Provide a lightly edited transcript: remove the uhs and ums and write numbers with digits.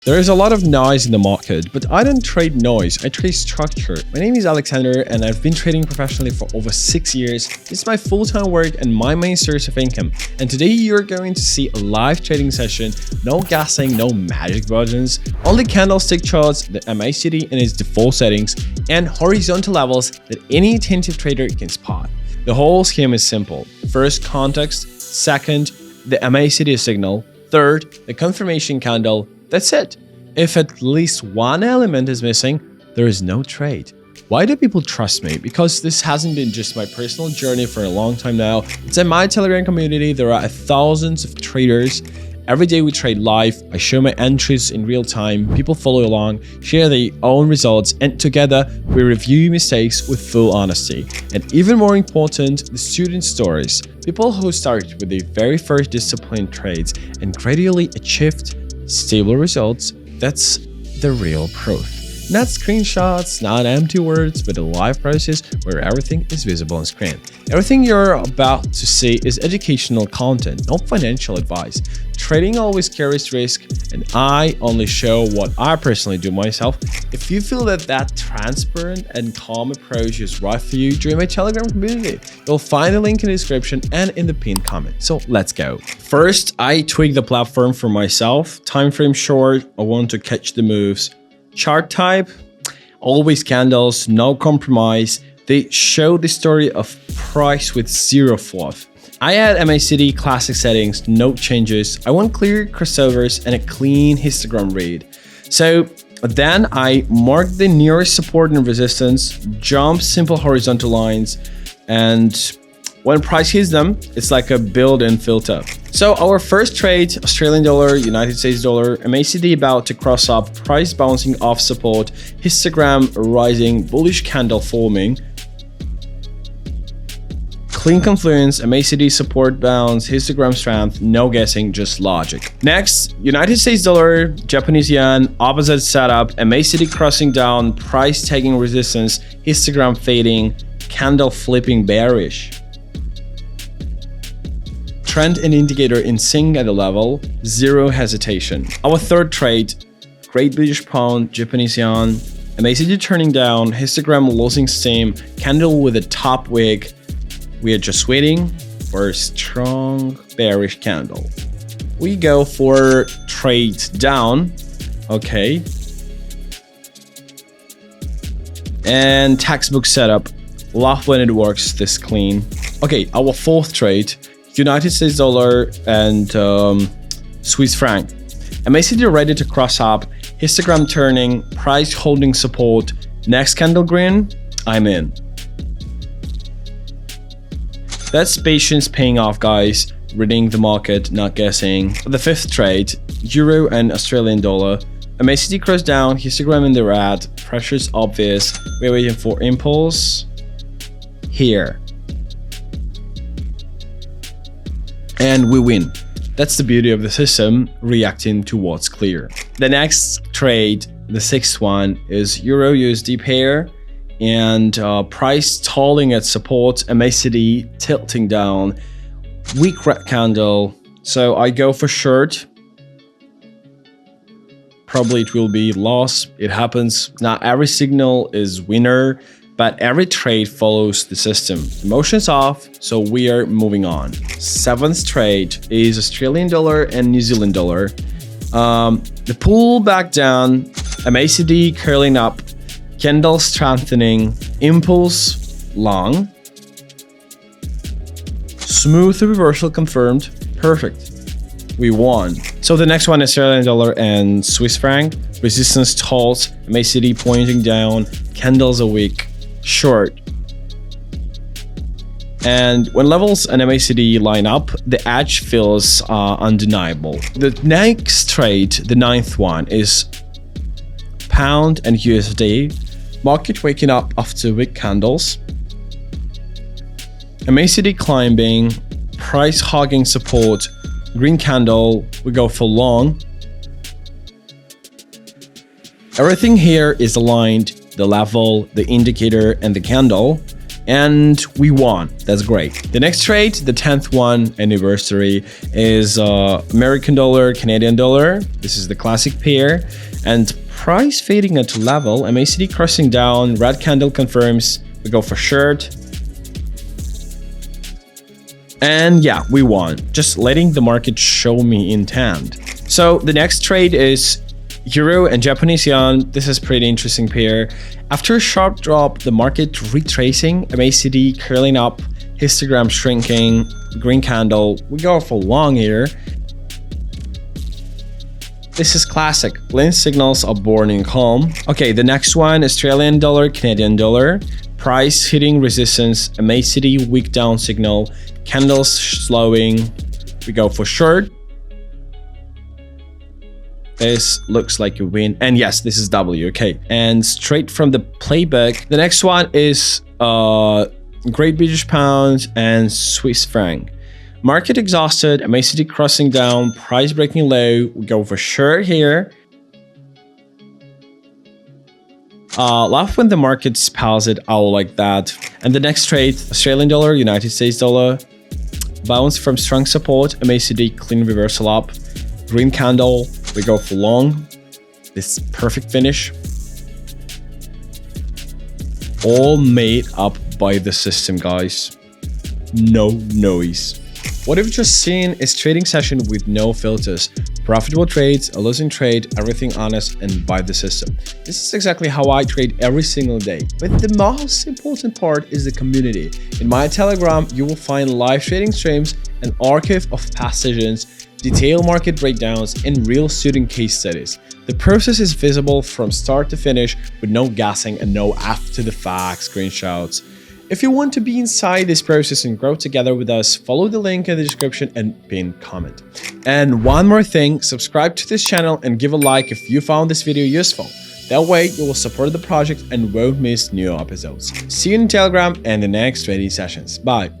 There is a lot of noise in the market, but I don't trade noise, I trade structure. My name is Alexander and I've been trading professionally for over 6 years. This is my full-time work and my main source of income. And today you're going to see a live trading session, no guessing, no magic buttons, only candlestick charts, the MACD in its default settings, and horizontal levels that any attentive trader can spot. The whole scheme is simple. First, context. Second, the MACD signal. Third, the confirmation candle. That's it. If at least one element is missing, there is no trade. Why do people trust me? Because this hasn't been just my personal journey for a long time now. It's in my Telegram community. There are thousands of traders. Every day we trade live. I show my entries in real time. People follow along, share their own results, and together we review mistakes with full honesty. And even more important, the student stories. People who start with the very first disciplined trades and gradually achieved stable results. That's the real proof. Not screenshots, not empty words, but a live process where everything is visible on screen. Everything you're about to see is educational content, not financial advice. Trading always carries risk, and I only show what I personally do myself. If you feel that transparent and calm approach is right for you, join my Telegram community. You'll find the link in the description and in the pinned comment. So let's go. First, I tweak the platform for myself. Time frame short, I want to catch the moves. Chart type, always candles, no compromise. They show the story of price with zero fluff. I add MACD classic settings, no changes. I want clear crossovers and a clean histogram read. So then I mark the nearest support and resistance, jump simple horizontal lines, and when price hits them, it's like a build-in filter. So our first trade, Australian dollar, United States dollar, MACD about to cross up, price bouncing off support, histogram rising, bullish candle forming, clean confluence, MACD support bounce, histogram strength, no guessing, just logic. Next, United States dollar, Japanese yen, opposite setup, MACD crossing down, price taking resistance, histogram fading, candle flipping bearish. Trend and indicator in sync at the level, zero hesitation. Our third trade, Great British Pound, Japanese yen, MACD turning down, histogram losing steam, candle with a top wick. We are just waiting for a strong bearish candle. We go for trade down, okay. And textbook setup, love when it works this clean. Okay, our fourth trade, United States dollar and Swiss franc. MACD ready to cross up, histogram turning, price holding support, next candle green, I'm in. That's patience paying off, guys. Reading the market, not guessing. The fifth trade, euro and Australian dollar. MACD cross down, histogram in the red, pressure's obvious. We're waiting for impulse here. And we win. That's the beauty of the system, reacting to what's clear. The next trade, the sixth one, is Euro USD pair and price stalling at support, MACD tilting down, weak red candle. So I go for short. Probably it will be loss. It happens. Not every signal is winner, but every trade follows the system. Emotions off, so we are moving on. Seventh trade is Australian dollar and New Zealand dollar. The pull back down, MACD curling up, candle strengthening, impulse long, smooth reversal confirmed, perfect. We won. So the next one is Australian dollar and Swiss franc. Resistance stalls, MACD pointing down, candles a weak. Short. And when levels and MACD line up, the edge feels undeniable. The next trade, the ninth one, is pound and USD. Market waking up after weak candles. MACD climbing, price hogging support, green candle, we go for long. Everything here is aligned. The level, the indicator, and the candle. and we won. That's great. The next trade, the 10th one anniversary, is American dollar, Canadian dollar. This is the classic pair, and price fading at level, MACD crossing down, red candle confirms, we go for short. And yeah, we won, just letting the market show me intent. So the next trade is Euro and Japanese yen. This is pretty interesting pair. After a sharp drop, the market retracing, MACD curling up, histogram shrinking, green candle. We go for long here. This is classic. Lin signals are born in calm. Okay, the next one, Australian dollar, Canadian dollar. Price hitting resistance, MACD weak down signal, candles slowing. We go for short. This looks like a win. And yes, this is W, okay. And straight from the playbook, the next one is Great British Pound and Swiss franc. Market exhausted, MACD crossing down, price breaking low. We go for short here. Laugh when the market spells it out like that. And the next trade, Australian dollar, United States dollar. Bounce from strong support, MACD clean reversal up. Green candle, we go for long. This perfect finish. All made up by the system, guys. No noise. What you've just seen is trading session with no filters. Profitable trades, a losing trade, everything honest and by the system. This is exactly how I trade every single day. But the most important part is the community. In my Telegram, you will find live trading streams, an archive of past sessions, detailed market breakdowns, and real student case studies. The process is visible from start to finish with no guessing and no after the fact screenshots. If you want to be inside this process and grow together with us, follow the link in the description and pin comment. And one more thing, subscribe to this channel and give a like if you found this video useful. That way you will support the project and won't miss new episodes. See you in Telegram and the next trading sessions. Bye.